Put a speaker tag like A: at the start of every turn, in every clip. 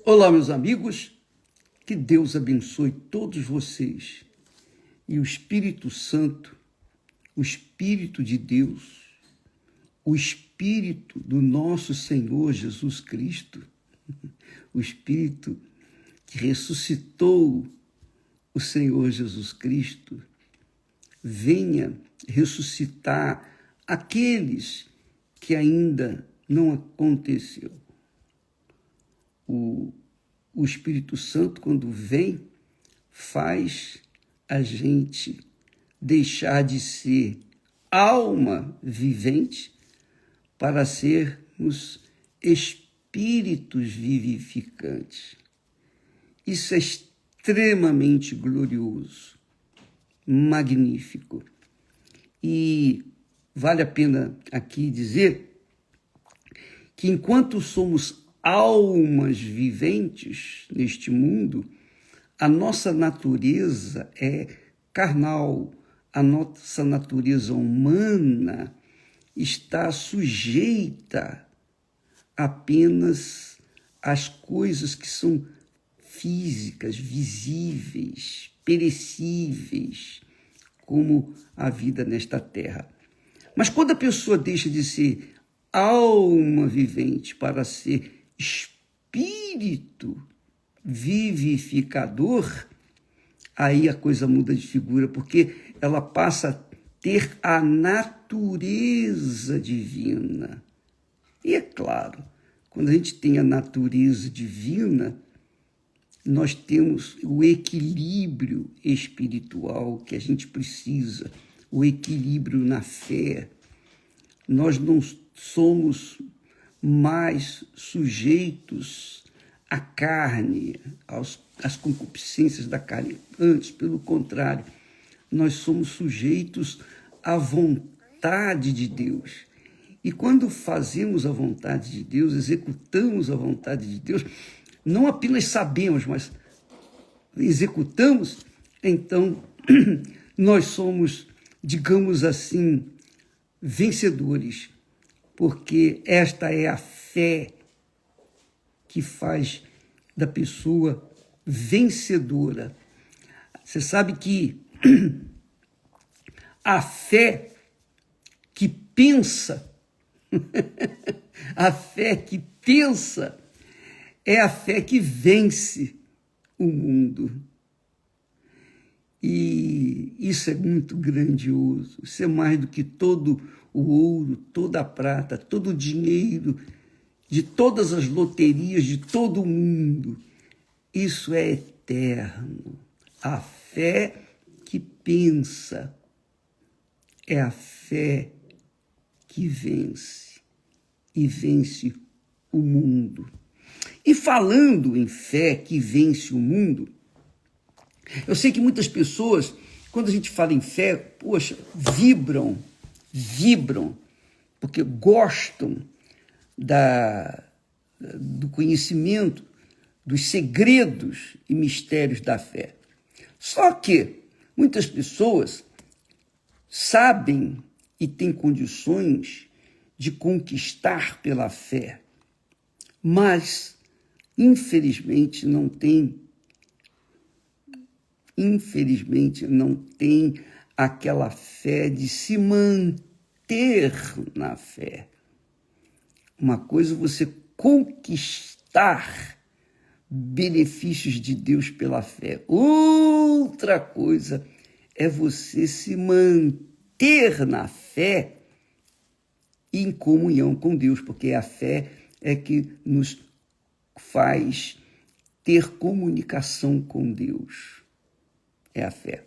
A: Olá, meus amigos, que Deus abençoe todos vocês e o Espírito Santo, o Espírito de Deus, o Espírito do nosso Senhor Jesus Cristo, o Espírito que ressuscitou o Senhor Jesus Cristo, venha ressuscitar aqueles que ainda não aconteceu. O Espírito Santo, quando vem, faz a gente deixar de ser alma vivente para sermos espíritos vivificantes. Isso é extremamente glorioso, magnífico. E vale a pena aqui dizer que enquanto somos almas viventes neste mundo, a nossa natureza é carnal, a nossa natureza humana está sujeita apenas às coisas que são físicas, visíveis, perecíveis, como a vida nesta terra. Mas quando a pessoa deixa de ser alma vivente para ser espírito vivificador, aí a coisa muda de figura, porque ela passa a ter a natureza divina. E é claro, quando a gente tem a natureza divina, nós temos o equilíbrio espiritual que a gente precisa, o equilíbrio na fé. Nós não somos mais sujeitos à carne, às concupiscências da carne. Antes, pelo contrário, nós somos sujeitos à vontade de Deus. E quando fazemos a vontade de Deus, executamos a vontade de Deus, não apenas sabemos, mas executamos, então nós somos, digamos assim, vencedores, porque esta é a fé que faz da pessoa vencedora. Você sabe que a fé que pensa, a fé que pensa é a fé que vence o mundo. E isso é muito grandioso, isso é mais do que todo o ouro, toda a prata, todo o dinheiro, de todas as loterias de todo o mundo. Isso é eterno. A fé que pensa é a fé que vence, e vence o mundo. E falando em fé que vence o mundo, eu sei que muitas pessoas, quando a gente fala em fé, poxa, vibram, porque gostam do conhecimento, dos segredos e mistérios da fé. Só que muitas pessoas sabem e têm condições de conquistar pela fé, mas, infelizmente, não tem aquela fé de se manter na fé. Uma coisa é você conquistar benefícios de Deus pela fé. Outra coisa é você se manter na fé em comunhão com Deus, porque a fé é que nos faz ter comunicação com Deus. É a fé.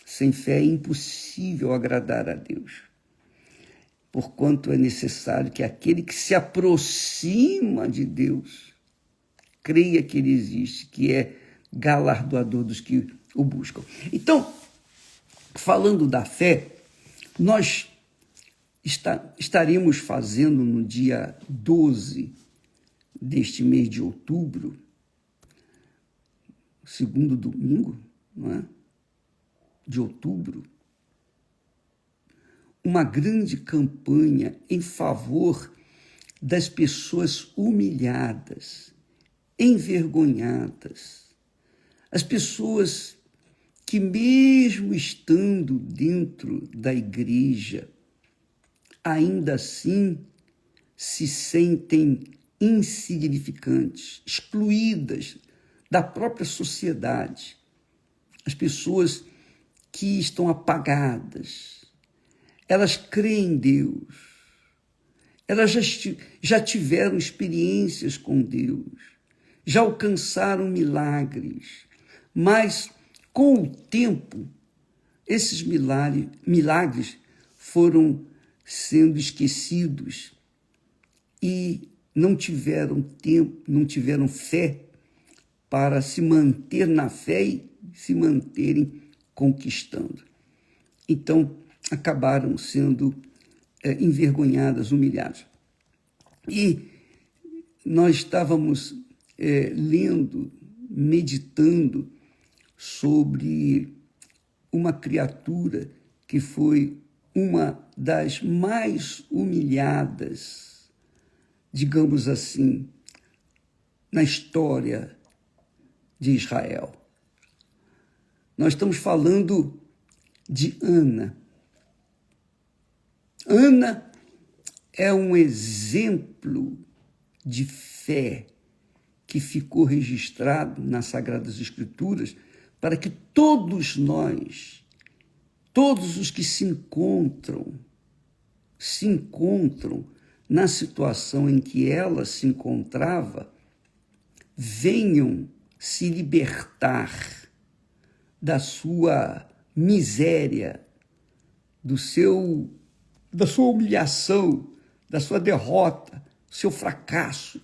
A: Sem fé é impossível agradar a Deus, porquanto é necessário que aquele que se aproxima de Deus creia que Ele existe, que é galardoador dos que o buscam. Então, falando da fé, nós estaremos fazendo no dia 12 deste mês de outubro, segundo domingo, não é? De outubro, uma grande campanha em favor das pessoas humilhadas, envergonhadas, as pessoas que, mesmo estando dentro da igreja, ainda assim se sentem insignificantes, excluídas da própria sociedade. As pessoas que estão apagadas, elas creem em Deus, elas já tiveram experiências com Deus, já alcançaram milagres, mas com o tempo, esses milagres foram sendo esquecidos e não tiveram tempo, não tiveram fé para se manter na fé e se manterem conquistando. Então, acabaram sendo envergonhadas, humilhadas. E nós estávamos lendo, meditando sobre uma criatura que foi uma das mais humilhadas, digamos assim, na história de Israel. Nós estamos falando de Ana. Ana é um exemplo de fé que ficou registrado nas Sagradas Escrituras para que todos nós, todos os que se encontram na situação em que ela se encontrava, venham se libertar da sua miséria, da sua humilhação, da sua derrota, do seu fracasso,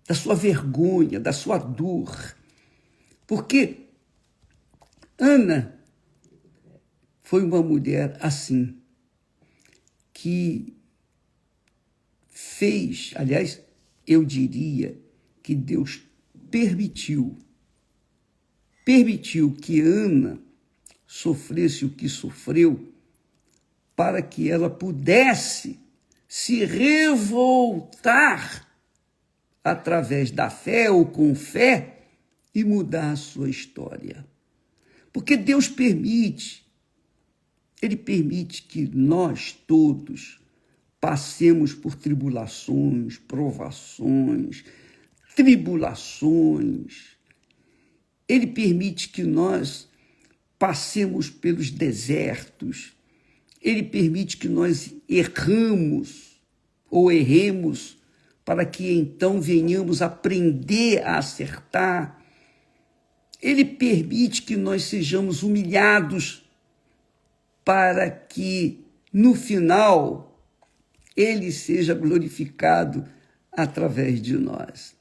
A: da sua vergonha, da sua dor. Porque Ana foi uma mulher assim, que fez, aliás, eu diria que Deus permitiu que Ana sofresse o que sofreu para que ela pudesse se revoltar através da fé ou com fé e mudar a sua história. Porque Deus permite, Ele permite que nós todos passemos por tribulações, provações, tribulações. Ele permite que nós passemos pelos desertos. Ele permite que nós erremos ou erremos para que então venhamos aprender a acertar. Ele permite que nós sejamos humilhados para que, no final, Ele seja glorificado através de nós.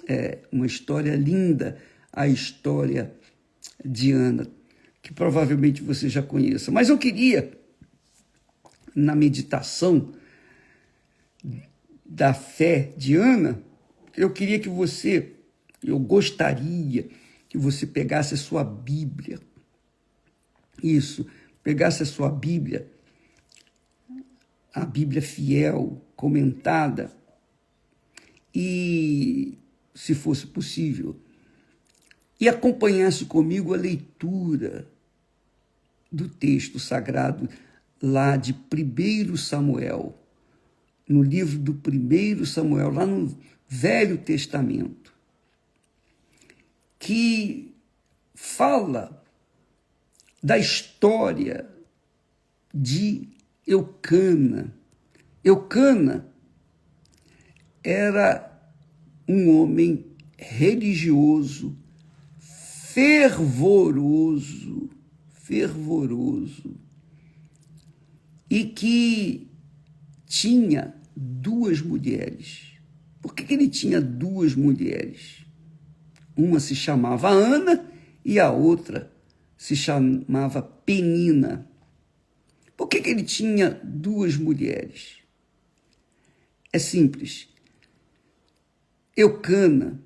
A: É uma história linda, a história de Ana, que provavelmente você já conheça. Mas eu queria, na meditação da fé de Ana, eu gostaria que você pegasse a sua Bíblia. Isso, pegasse a sua Bíblia, a Bíblia fiel, comentada, e, se fosse possível, e acompanhasse comigo a leitura do texto sagrado lá de 1 Samuel, no livro do 1 Samuel, lá no Velho Testamento, que fala da história de Eucana. Eucana era um homem religioso, fervoroso, e que tinha duas mulheres. Por que ele tinha duas mulheres? Uma se chamava Ana e a outra se chamava Penina. Por que ele tinha duas mulheres? É simples. Eucana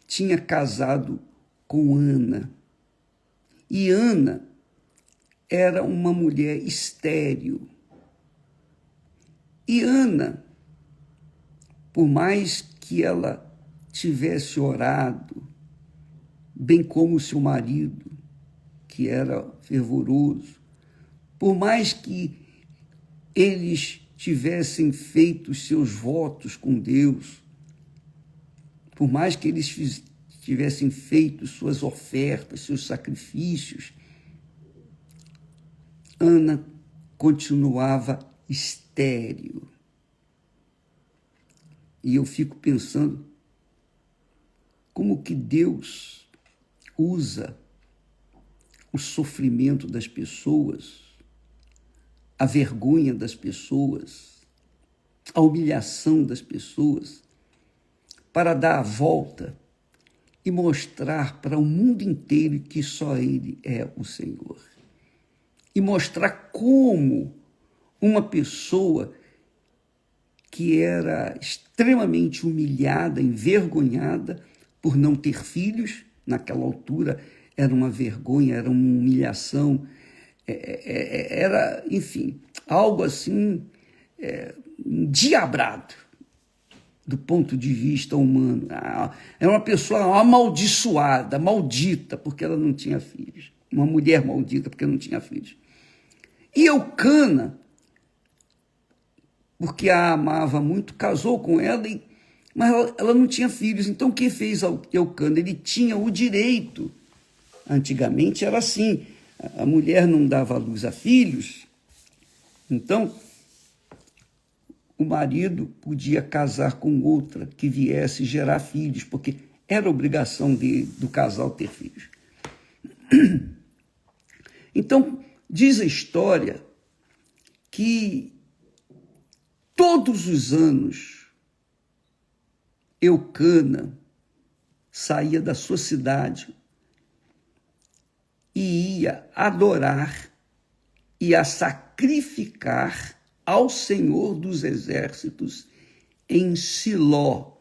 A: tinha casado com Ana. E Ana era uma mulher estéril. E Ana, por mais que ela tivesse orado, bem como o seu marido, que era fervoroso, por mais que eles tivessem feito os seus votos com Deus, por mais que eles tivessem feito suas ofertas, seus sacrifícios, Ana continuava estéril. E eu fico pensando como que Deus usa o sofrimento das pessoas, a vergonha das pessoas, a humilhação das pessoas, para dar a volta e mostrar para o mundo inteiro que só Ele é o Senhor. E mostrar como uma pessoa que era extremamente humilhada, envergonhada por não ter filhos, naquela altura era uma vergonha, era uma humilhação, era, enfim, algo assim, endiabrado do ponto de vista humano. Era uma pessoa amaldiçoada, maldita, porque ela não tinha filhos. Uma mulher maldita, porque não tinha filhos. E Eucana, porque a amava muito, casou com ela, mas ela não tinha filhos. Então, o que fez Eucana? Ele tinha o direito. Antigamente era assim, a mulher não dava luz a filhos, então o marido podia casar com outra que viesse gerar filhos, porque era obrigação do casal ter filhos. Então, diz a história que todos os anos Eucana saía da sua cidade e ia adorar e a sacrificar ao Senhor dos Exércitos em Siló.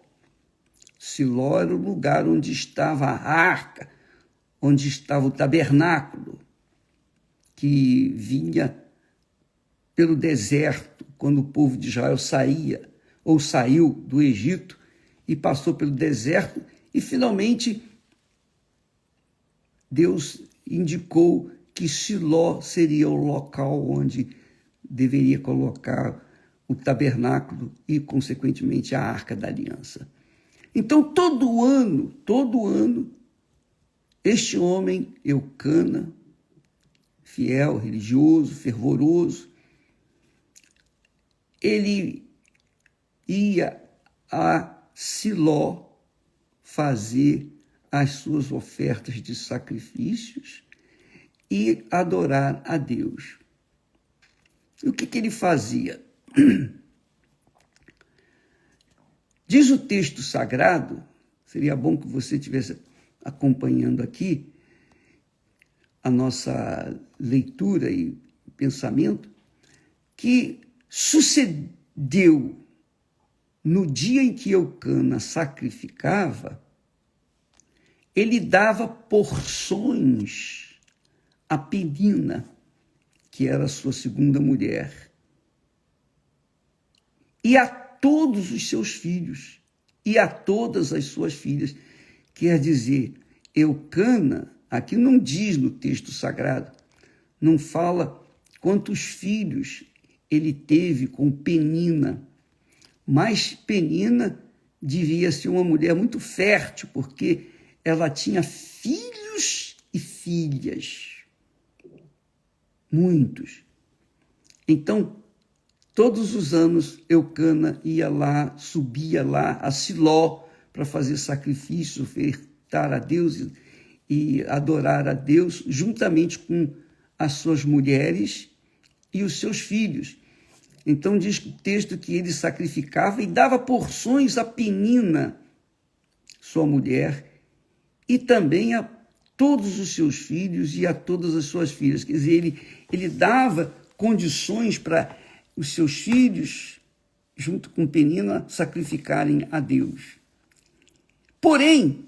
A: Siló era o lugar onde estava a arca, onde estava o tabernáculo, que vinha pelo deserto, quando o povo de Israel saía ou saiu do Egito e passou pelo deserto, e finalmente Deus indicou que Siló seria o local onde deveria colocar o tabernáculo e, consequentemente, a Arca da Aliança. Então, todo ano, este homem, Eucana, fiel, religioso, fervoroso, ele ia a Siló fazer as suas ofertas de sacrifícios e adorar a Deus. E o que ele fazia? Diz o texto sagrado, seria bom que você estivesse acompanhando aqui a nossa leitura e pensamento, que sucedeu no dia em que Eucana sacrificava, ele dava porções a Penina, que era a sua segunda mulher, e a todos os seus filhos, e a todas as suas filhas. Quer dizer, Eucana, aqui não diz no texto sagrado, não fala quantos filhos ele teve com Penina, mas Penina devia ser uma mulher muito fértil, porque ela tinha filhos e filhas, muitos. Então, todos os anos, Eucana ia lá, subia lá a Siló para fazer sacrifício, ofertar a Deus e adorar a Deus, juntamente com as suas mulheres e os seus filhos. Então diz o texto que ele sacrificava e dava porções a Penina, sua mulher, e também a todos os seus filhos e a todas as suas filhas. Quer dizer, ele dava condições para os seus filhos, junto com Penina, sacrificarem a Deus. Porém,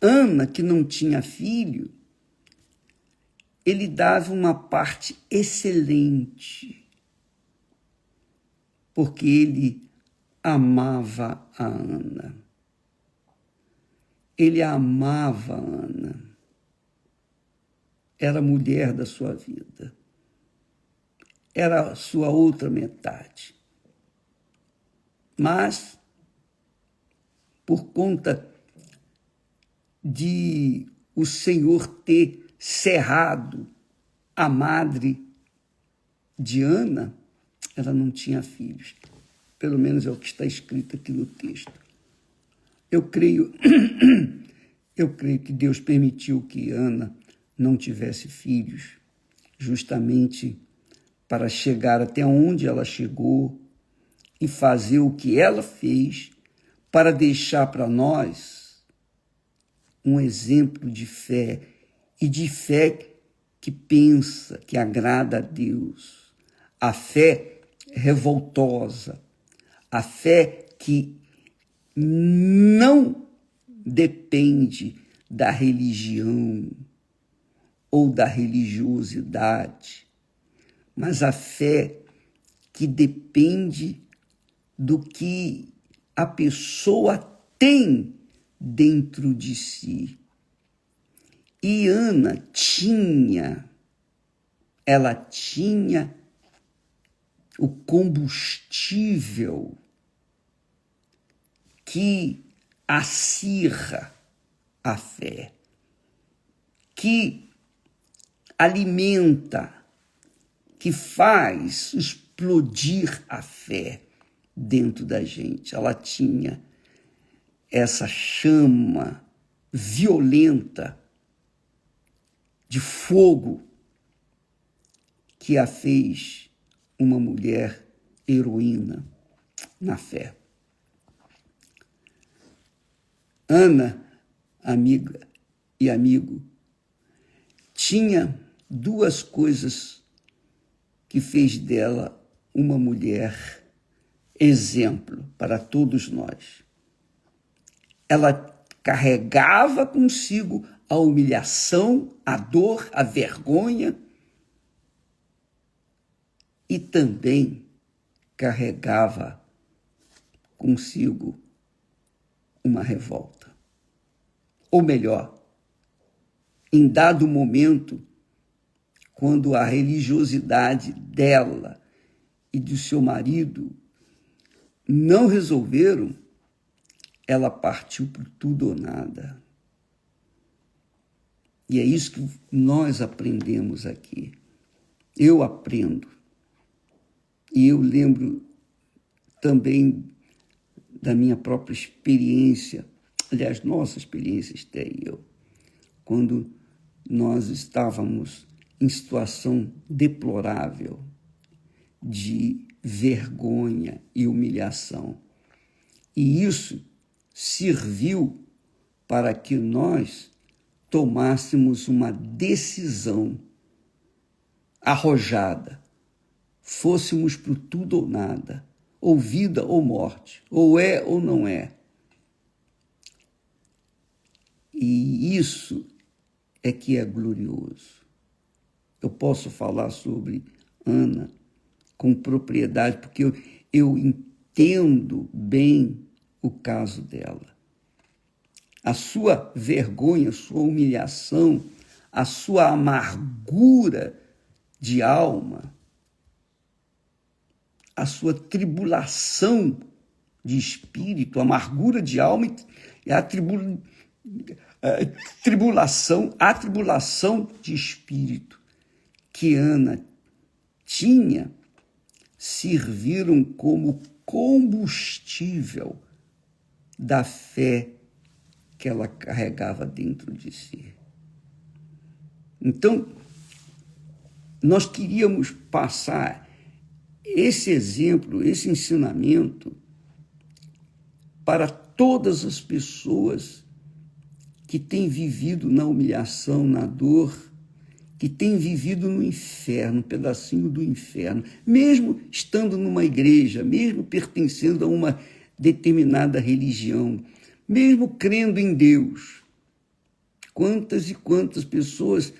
A: Ana, que não tinha filho, ele dava uma parte excelente, porque ele amava a Ana. Ele amava Ana. Era a mulher da sua vida. Era a sua outra metade. Mas, por conta de o Senhor ter cerrado a madre de Ana, ela não tinha filhos. Pelo menos é o que está escrito aqui no texto. Eu creio que Deus permitiu que Ana não tivesse filhos, justamente para chegar até onde ela chegou e fazer o que ela fez, para deixar para nós um exemplo de fé, e de fé que pensa, que agrada a Deus. A fé revoltosa, a fé que não depende da religião ou da religiosidade, mas a fé que depende do que a pessoa tem dentro de si. E Ana tinha o combustível que acirra a fé, que alimenta, que faz explodir a fé dentro da gente. Ela tinha essa chama violenta de fogo que a fez uma mulher heroína na fé. Ana, amiga e amigo, tinha duas coisas que fez dela uma mulher exemplo para todos nós. Ela carregava consigo a humilhação, a dor, a vergonha, e também carregava consigo uma revolta. Ou melhor, em dado momento, quando a religiosidade dela e do seu marido não resolveram, ela partiu por tudo ou nada. E é isso que nós aprendemos aqui. Eu aprendo. E eu lembro também da minha própria experiência, aliás, nossa experiência, Esté e eu, quando nós estávamos em situação deplorável de vergonha e humilhação. E isso serviu para que nós tomássemos uma decisão arrojada, fôssemos para tudo ou nada, ou vida ou morte, ou é ou não é. E isso é que é glorioso. Eu posso falar sobre Ana com propriedade, porque eu entendo bem o caso dela. A sua vergonha, a sua humilhação, a sua amargura de alma, a sua tribulação de espírito, amargura de alma e a tribulação de espírito que Ana tinha, serviram como combustível da fé que ela carregava dentro de si. Então, nós queríamos passar esse exemplo, esse ensinamento para todas as pessoas que têm vivido na humilhação, na dor, que têm vivido no inferno, um pedacinho do inferno, mesmo estando numa igreja, mesmo pertencendo a uma determinada religião, mesmo crendo em Deus. Quantas e quantas pessoas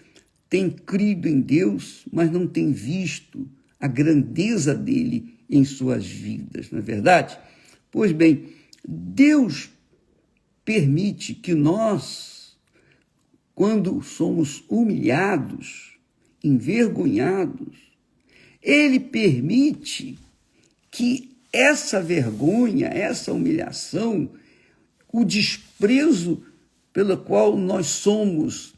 A: têm crido em Deus, mas não têm visto a grandeza dele em suas vidas, não é verdade? Pois bem, Deus permite que nós, quando somos humilhados, envergonhados, ele permite que essa vergonha, essa humilhação, o desprezo pelo qual nós somos,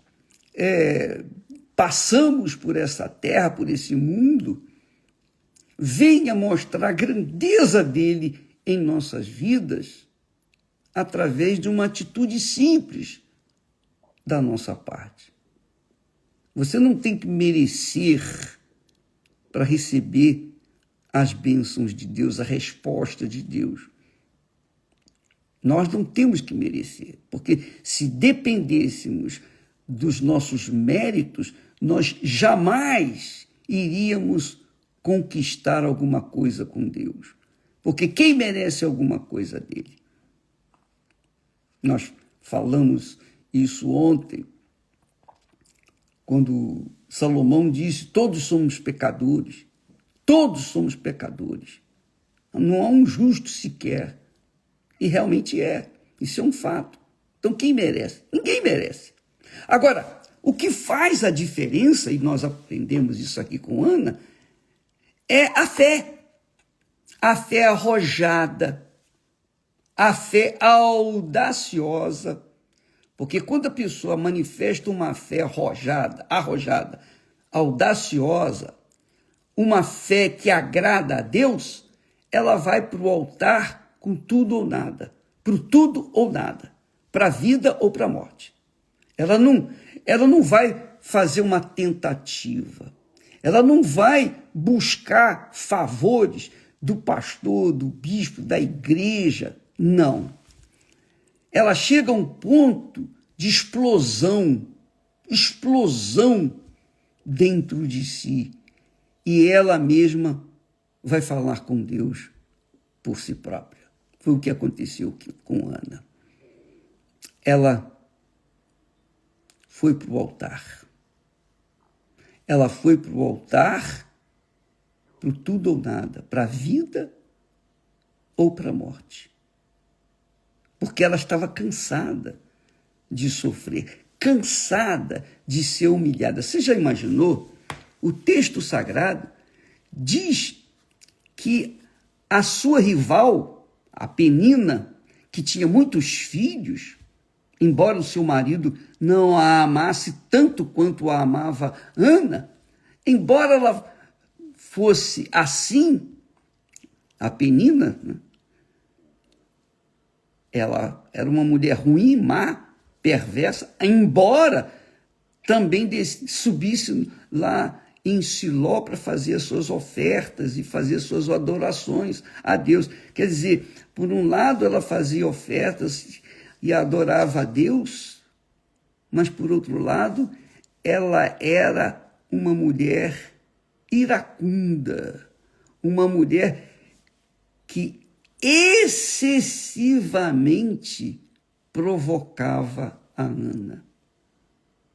A: passamos por essa terra, por esse mundo, venha mostrar a grandeza dele em nossas vidas através de uma atitude simples da nossa parte. Você não tem que merecer para receber as bênçãos de Deus, a resposta de Deus. Nós não temos que merecer, porque se dependêssemos dos nossos méritos, nós jamais iríamos conquistar alguma coisa com Deus. Porque quem merece alguma coisa dele? Nós falamos isso ontem, quando Salomão disse: todos somos pecadores. Todos somos pecadores. Não há um justo sequer. E realmente é. Isso é um fato. Então quem merece? Ninguém merece. Agora, o que faz a diferença, e nós aprendemos isso aqui com Ana, é a fé. A fé arrojada, a fé audaciosa. Porque quando a pessoa manifesta uma fé arrojada, audaciosa, uma fé que agrada a Deus, ela vai para o altar com tudo ou nada, para o tudo ou nada, para a vida ou para a morte. Ela não vai fazer uma tentativa, ela não vai buscar favores do pastor, do bispo, da igreja, não. Ela chega a um ponto de explosão dentro de si, e ela mesma vai falar com Deus por si própria. Foi o que aconteceu com Ana. Ela foi para o altar. Ela foi para o altar, para o tudo ou nada, para a vida ou para a morte. Porque ela estava cansada de sofrer, cansada de ser humilhada. Você já imaginou? O texto sagrado diz que a sua rival, a Penina, que tinha muitos filhos, embora o seu marido não a amasse tanto quanto a amava Ana, embora ela fosse assim, a Penina, né? Ela era uma mulher ruim, má, perversa, embora também subisse lá em Siló para fazer as suas ofertas e fazer as suas adorações a Deus. Quer dizer, por um lado ela fazia ofertas e adorava a Deus, mas por outro lado ela era uma mulher iracunda, uma mulher que excessivamente provocava a Ana.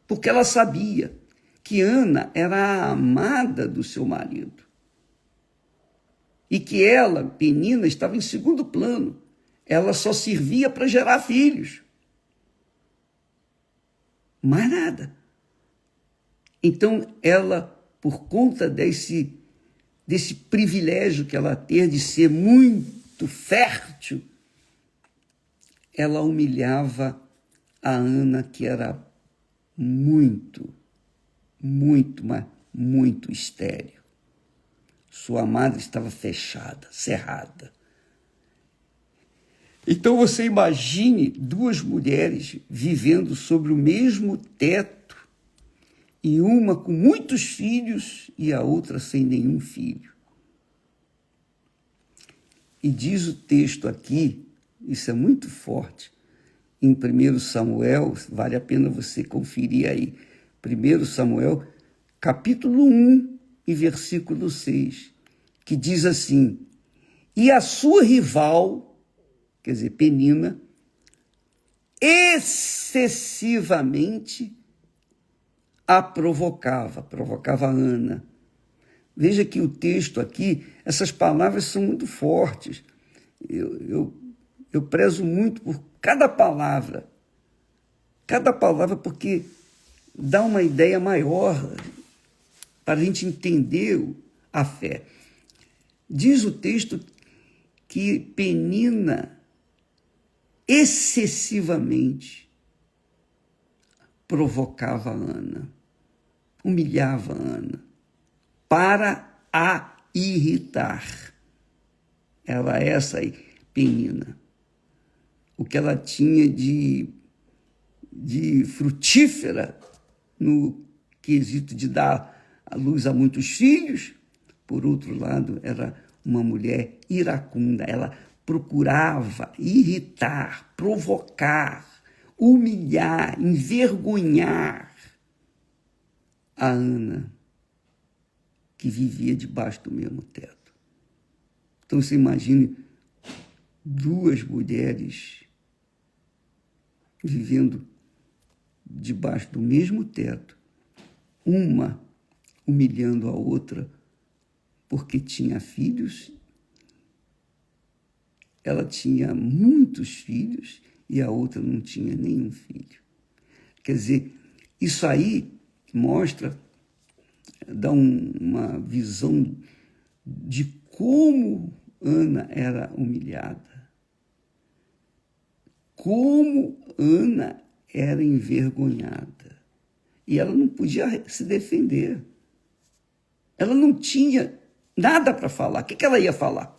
A: Porque ela sabia que Ana era a amada do seu marido. E que ela, Penina, estava em segundo plano. Ela só servia para gerar filhos. Mais nada. Então, ela, por conta desse privilégio que ela tem de ser muito fértil, ela humilhava a Ana, que era muito estéril. Sua madre estava fechada, cerrada. Então você imagine duas mulheres vivendo sobre o mesmo teto, e uma com muitos filhos e a outra sem nenhum filho. E diz o texto aqui, isso é muito forte, em 1 Samuel, vale a pena você conferir aí, 1 Samuel, capítulo 1 e versículo 6, que diz assim: e a sua rival, quer dizer, Penina, excessivamente a provocava a Ana. Veja que o texto aqui, essas palavras são muito fortes. Eu Eu prezo muito por cada palavra, porque dá uma ideia maior para a gente entender a fé. Diz o texto que Penina excessivamente provocava Ana, humilhava Ana, para a irritar. Era essa aí, Penina. O que ela tinha de frutífera no quesito de dar a luz a muitos filhos, por outro lado, era uma mulher iracunda. Ela procurava irritar, provocar, humilhar, envergonhar a Ana, que vivia debaixo do mesmo teto. Então, você imagine duas mulheres vivendo debaixo do mesmo teto, uma humilhando a outra porque tinha filhos, ela tinha muitos filhos e a outra não tinha nenhum filho. Quer dizer, isso aí mostra, dá uma visão de como Ana era humilhada, como Ana era envergonhada. E ela não podia se defender. Ela não tinha nada para falar. O que ela ia falar?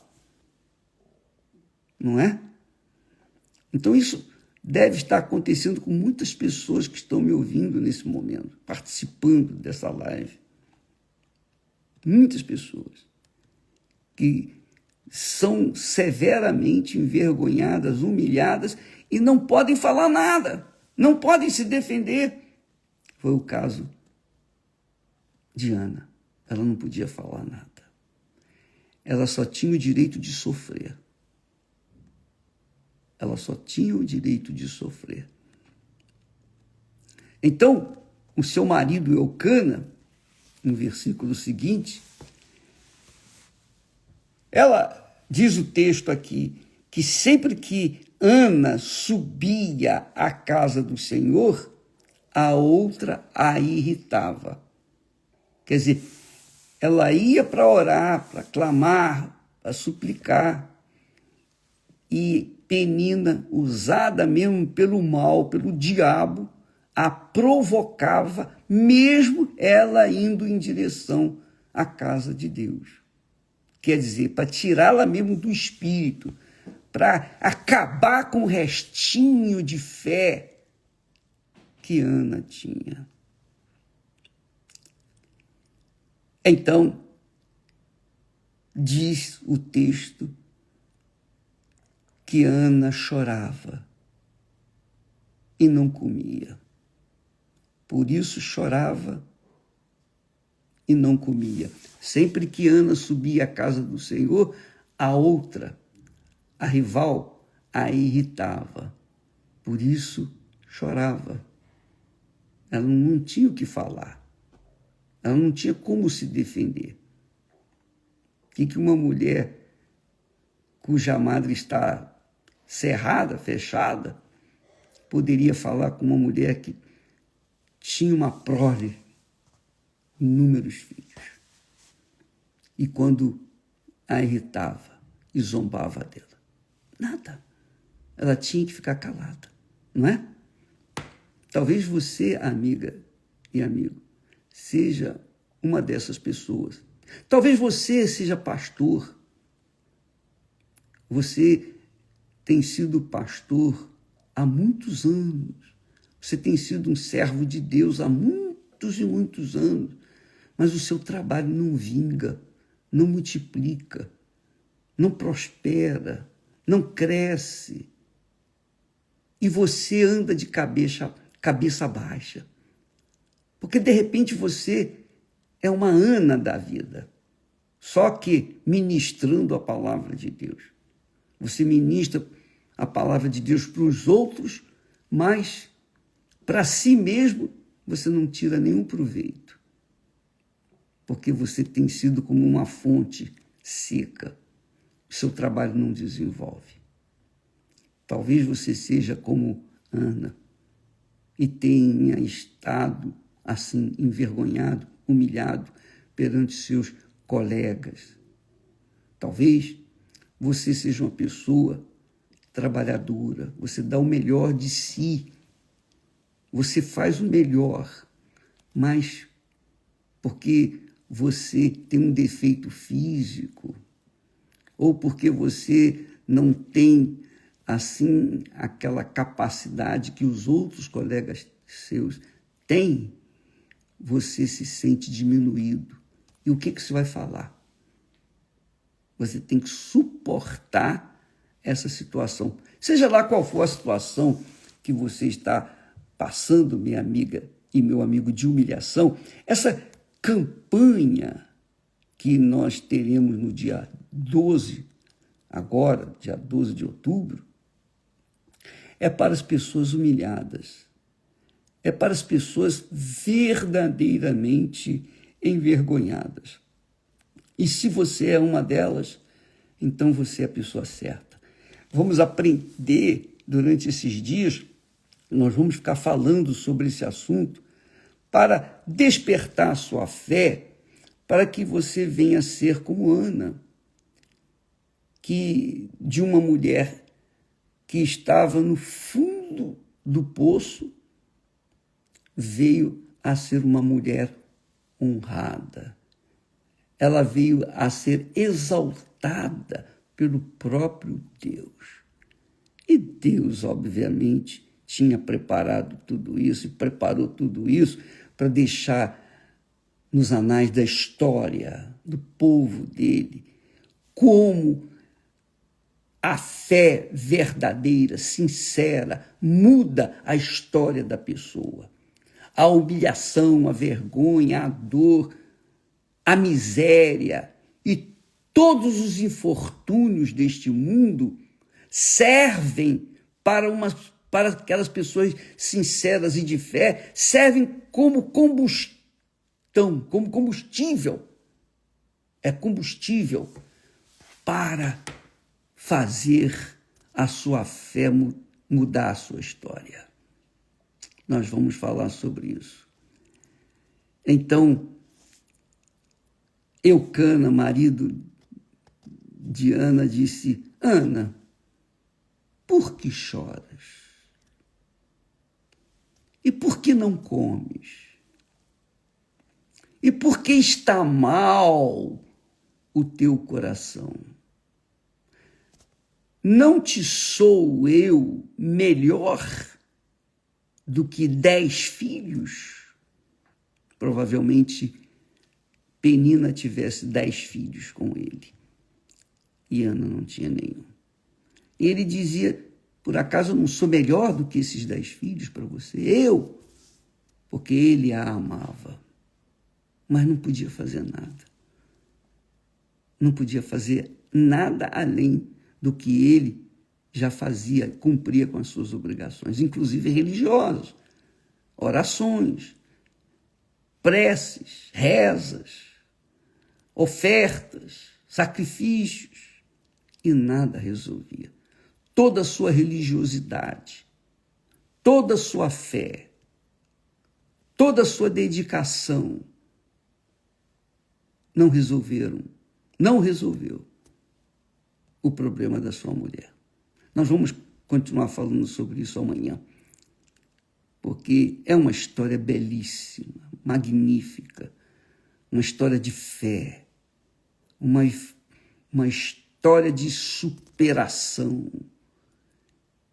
A: Não é? Então isso deve estar acontecendo com muitas pessoas que estão me ouvindo nesse momento, participando dessa live. Muitas pessoas que são severamente envergonhadas, humilhadas e não podem falar nada, não podem se defender. Foi o caso de Ana. Ela não podia falar nada. Ela só tinha o direito de sofrer. Ela só tinha o direito de sofrer. Então, o seu marido Eucana, no versículo seguinte, ela diz o texto aqui, que sempre que Ana subia à casa do Senhor, a outra a irritava. Quer dizer, ela ia para orar, para clamar, para suplicar. E Penina, usada mesmo pelo mal, pelo diabo, a provocava, mesmo ela indo em direção à casa de Deus. Quer dizer, para tirá-la mesmo do espírito, para acabar com o restinho de fé que Ana tinha. Então, diz o texto que Ana chorava e não comia. Por isso chorava e não comia. Sempre que Ana subia à casa do Senhor, a outra, a rival, a irritava. Por isso chorava. Ela não tinha o que falar. Ela não tinha como se defender. O que uma mulher cuja madre está cerrada, fechada, poderia falar com uma mulher que tinha uma prole, inúmeros filhos? E quando a irritava e zombava dela? Nada. Ela tinha que ficar calada, não é? Talvez você, amiga e amigo, seja uma dessas pessoas. Talvez você seja pastor. Você tem sido pastor há muitos anos. Você tem sido um servo de Deus há muitos e muitos anos. Mas o seu trabalho não vinga, não multiplica, não prospera, não cresce. E você anda de cabeça baixa. Porque, de repente, você é uma Ana da vida, só que ministrando a palavra de Deus. Você ministra a palavra de Deus para os outros, mas para si mesmo você não tira nenhum proveito. Porque você tem sido como uma fonte seca. O seu trabalho não desenvolve. Talvez você seja como Ana e tenha estado assim envergonhado, humilhado perante seus colegas. Talvez você seja uma pessoa trabalhadora, você dá o melhor de si, você faz o melhor, mas porque você tem um defeito físico, ou porque você não tem, assim, aquela capacidade que os outros colegas seus têm, você se sente diminuído. E o que você vai falar? Você tem que suportar essa situação. Seja lá qual for a situação que você está passando, minha amiga e meu amigo, de humilhação, essa campanha que nós teremos no dia 12, agora, dia 12 de outubro, é para as pessoas humilhadas, é para as pessoas verdadeiramente envergonhadas. E se você é uma delas, então você é a pessoa certa. Vamos aprender durante esses dias, nós vamos ficar falando sobre esse assunto para despertar a sua fé, para que você venha a ser como Ana, que de uma mulher que estava no fundo do poço, veio a ser uma mulher honrada. Ela veio a ser exaltada pelo próprio Deus. E Deus, obviamente, tinha preparado tudo isso e preparou tudo isso para deixar nos anais da história do povo dele como a fé verdadeira, sincera, muda a história da pessoa. A humilhação, a vergonha, a dor, a miséria e todos os infortúnios deste mundo servem para aquelas pessoas sinceras e de fé, servem como combustão, como combustível. É combustível para fazer a sua fé mudar a sua história. Nós vamos falar sobre isso. Então, Eucana, marido de Ana, disse: Ana, por que choras? E por que não comes? E por que está mal o teu coração? Não te sou eu melhor do que 10 filhos? Provavelmente Penina tivesse 10 filhos com ele e Ana não tinha nenhum. E ele dizia: por acaso eu não sou melhor do que esses 10 filhos para você? Eu, porque ele a amava, mas não podia fazer nada. Não podia fazer nada além do que ele já fazia, cumpria com as suas obrigações, inclusive religiosas, orações, preces, rezas, ofertas, sacrifícios, e nada resolvia. Toda a sua religiosidade, toda a sua fé, toda a sua dedicação não resolveu o problema da sua mulher. Nós vamos continuar falando sobre isso amanhã, porque é uma história belíssima, magnífica, uma história de fé, uma história de superação,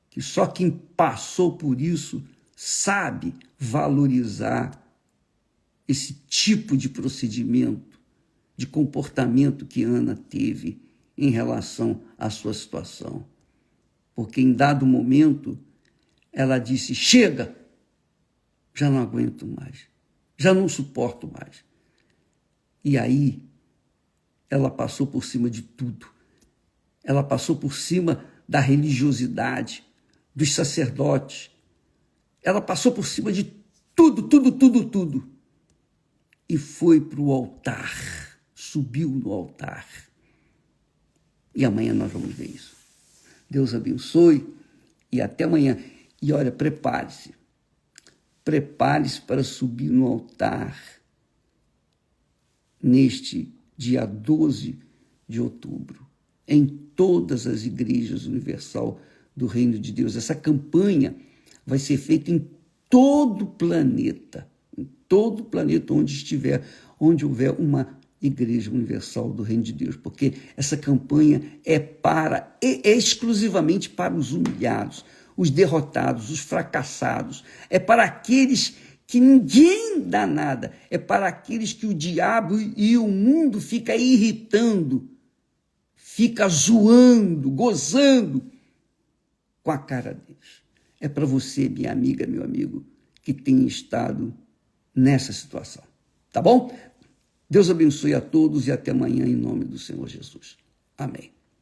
A: que só quem passou por isso sabe valorizar esse tipo de procedimento, de comportamento que Ana teve em relação à sua situação. Porque em dado momento ela disse: chega, já não aguento mais, já não suporto mais. E aí ela passou por cima de tudo. Ela passou por cima da religiosidade, dos sacerdotes. Ela passou por cima de tudo. E foi para o altar, subiu no altar. E amanhã nós vamos ver isso. Deus abençoe E até amanhã. E olha, prepare-se. Prepare-se para subir no altar neste dia 12 de outubro, em todas as igrejas universal do Reino de Deus. Essa campanha vai ser feita em todo o planeta onde houver uma Igreja Universal do Reino de Deus, porque essa campanha é exclusivamente para os humilhados, os derrotados, os fracassados, é para aqueles que ninguém dá nada, é para aqueles que o diabo e o mundo fica irritando, fica zoando, gozando com a cara deles. É para você, minha amiga, meu amigo, que tem estado nessa situação. Tá bom? Deus abençoe a todos e até amanhã em nome do Senhor Jesus. Amém.